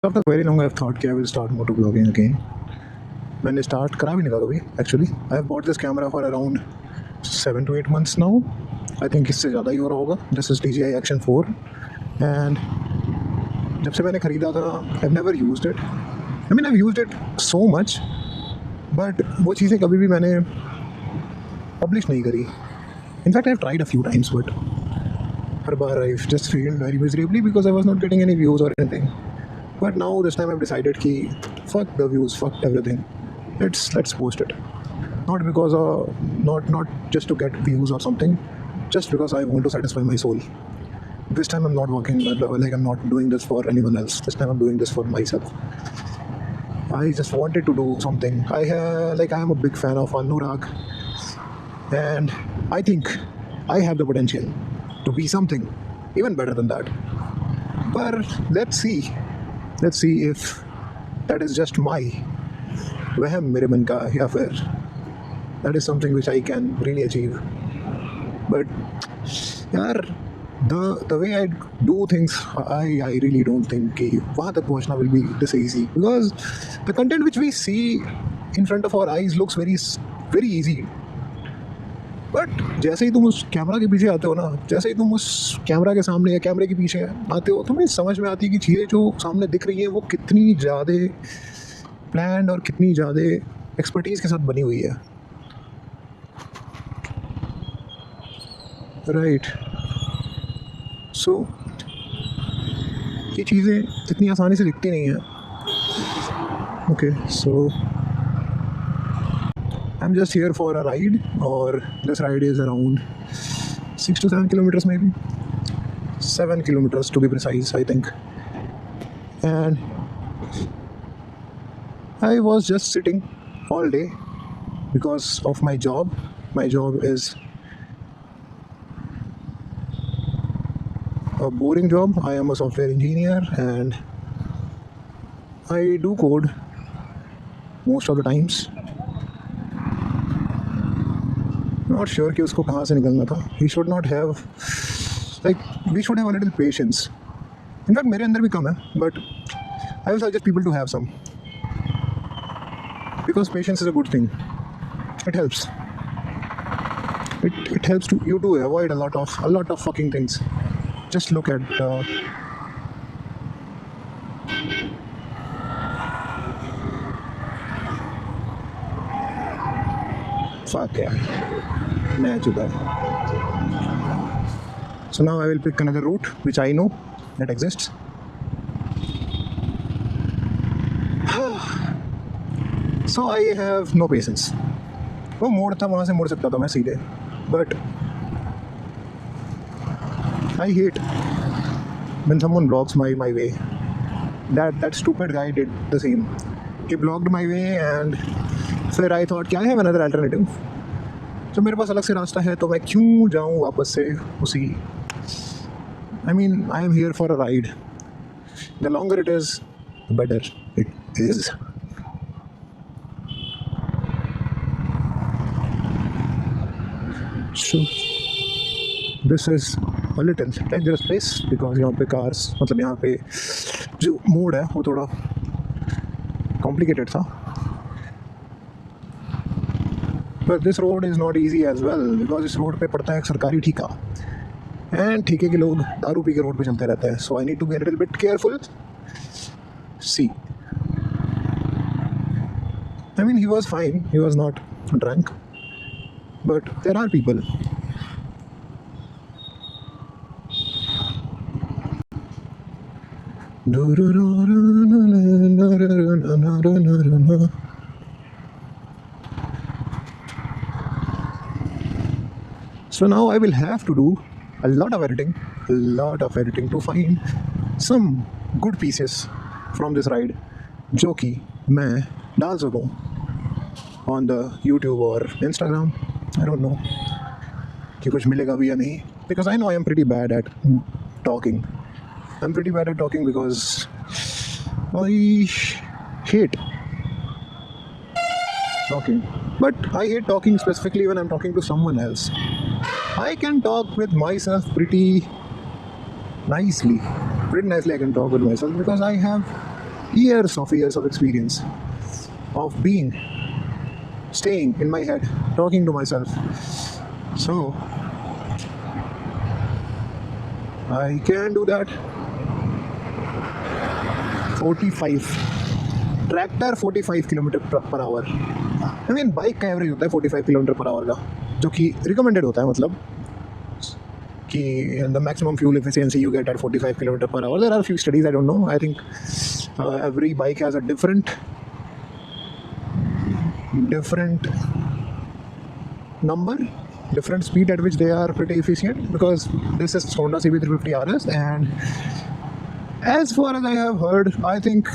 After very long, I've thought कि I will start motovlogging again. मैंने start करा भी नहीं था कभी. Actually, I have bought this camera for around 7 to 8 months now. I think इससे ज़्यादा ही हो रहा होगा. This is DJI Action 4, and जब से मैंने ख़रीदा था, I've never used it. I mean, I've used it so much, but वो चीज़ें कभी भी मैंने publish नहीं करी. In fact, I've tried a few times, but her bar I've just failed very miserably because I was not getting any views or anything. But now this time I've decided कि fuck the views, fuck everything. Let's post it. Not because not just to get views or something, just because I want to satisfy my soul. This time I'm not working like I'm not doing this for anyone else. This time I'm doing this for myself. I just wanted to do something. I am a big fan of Anurag, and I think I have the potential to be something even better than that. But let's see if that is just my वहम मेरे मन का या फिर that is something which I can really achieve. But यार the way I do things, I really don't think कि वहाँ तक पहुँचना will be this easy, because the content which we see in front of our eyes looks very easy. But जैसे ही तुम उस camera के पीछे आते हो ना, जैसे ही तुम उस कैमरा के सामने या कैमरे के पीछे आते हो, तुम्हें समझ में आती है कि चीज़ें जो सामने दिख रही हैं वो कितनी ज़्यादा प्लान्ड और कितनी ज़्यादा एक्सपर्टीज़ के साथ बनी हुई है. राइट. सो ये चीज़ें इतनी आसानी से दिखती नहीं हैं. Okay, so I'm just here for a ride, or this ride is around 6 to 7 kilometers, maybe 7 kilometers to be precise, I think. And I was just sitting all day because of my job. My job is a boring job. I am a software engineer and I do code most of the times. Not sure कि उसको कहाँ से निकलना था. He should not have, like, we should have a little patience. In fact, मेरे अंदर भी कम है, but I will suggest people to have some, because patience is a good thing. It helps. It helps you to avoid a lot of fucking things. Just look at fuck yeah. मैं चुका है. So now I will pick another route which I know that exists. So I have no patience. वो मोड़ था, वहाँ से मुड़ सकता था मैं सीधे, but I hate when someone blocks my way. That stupid guy did the same. He blocked my way and फिर I thought कि I have another alternative. तो मेरे पास अलग से रास्ता है, तो मैं क्यों जाऊँ वापस से उसी. I mean, I am here for a ride. The longer it is, the better it is. So this is a little dangerous place because यहाँ पे cars, मतलब यहाँ पे जो मोड है वो थोड़ा complicated था. But this road is not easy as well, because इस रोड पे पड़ता है एक सरकारी ठेका, and ठेके के लोग दारू पी के रोड पे चलते रहते हैं. So I need to be a little bit careful. See, I mean, he was fine, he was not drunk, but there are people. So now I will have to do a lot of editing to find some good pieces from this ride, जो कि मैं डाल सकूँ on the YouTube or Instagram. I don't know कि कुछ मिलेगा भी या नहीं, because I know I am pretty bad at talking. I'm pretty bad at talking because I hate talking. But I hate talking specifically when I'm talking to someone else. I can talk with myself pretty nicely. I can talk with myself because I have years of experience of staying in my head, talking to myself. So I can do that. 45 tractor 45 kilometre per our. I mean bike का average होता है 45 kilometre per our का, जो कि recommended होता है, मतलब कि the maximum fuel efficiency you get at 45 kilometre per hour. There are few studies, I don't know, I think every bike has a different number, different speed at which they are pretty efficient, because this is Honda CB350 RS, and as far as I have heard, I think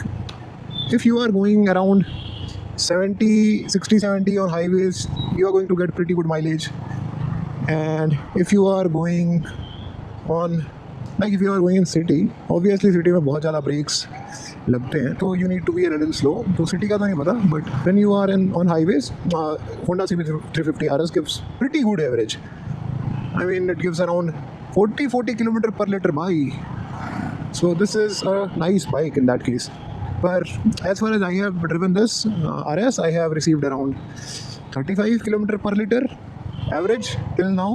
if you are going around 60-70 on highways, you are going to get pretty good mileage. And if you are going on, like if you are going in city, obviously city में बहुत ज़्यादा brakes लगते हैं, तो you need to be a little slow. तो city का तो नहीं पता, but when you are on highways, Honda CB350 RS gives pretty good average. I mean, it gives around 40 kilometer per liter bhai. So this is a nice bike in that case. But as far as I have driven this RS, I have received around 35 kilometer per liter average till now.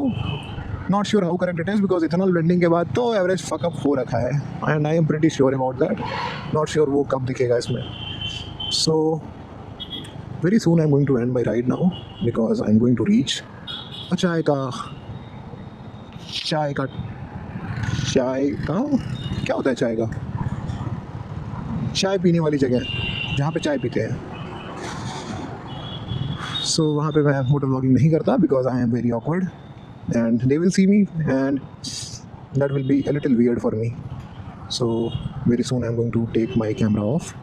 Not sure how correct it is, because ethanol blending के बाद तो average fuck up हो रखा है, and I am pretty sure about that. Not sure वो कब दिखेगा इसमें. So very soon I'm going to end my ride now, because I'm going to reach a चाय का क्या होता है चाय का? चाय पीने वाली जगह जहाँ पे चाय पीते हैं. So वहाँ पे मैं मोटर व्लॉगिंग नहीं करता, because I am very awkward and they will see me, and that will be a little weird for me. So very soon I'm going to take my camera off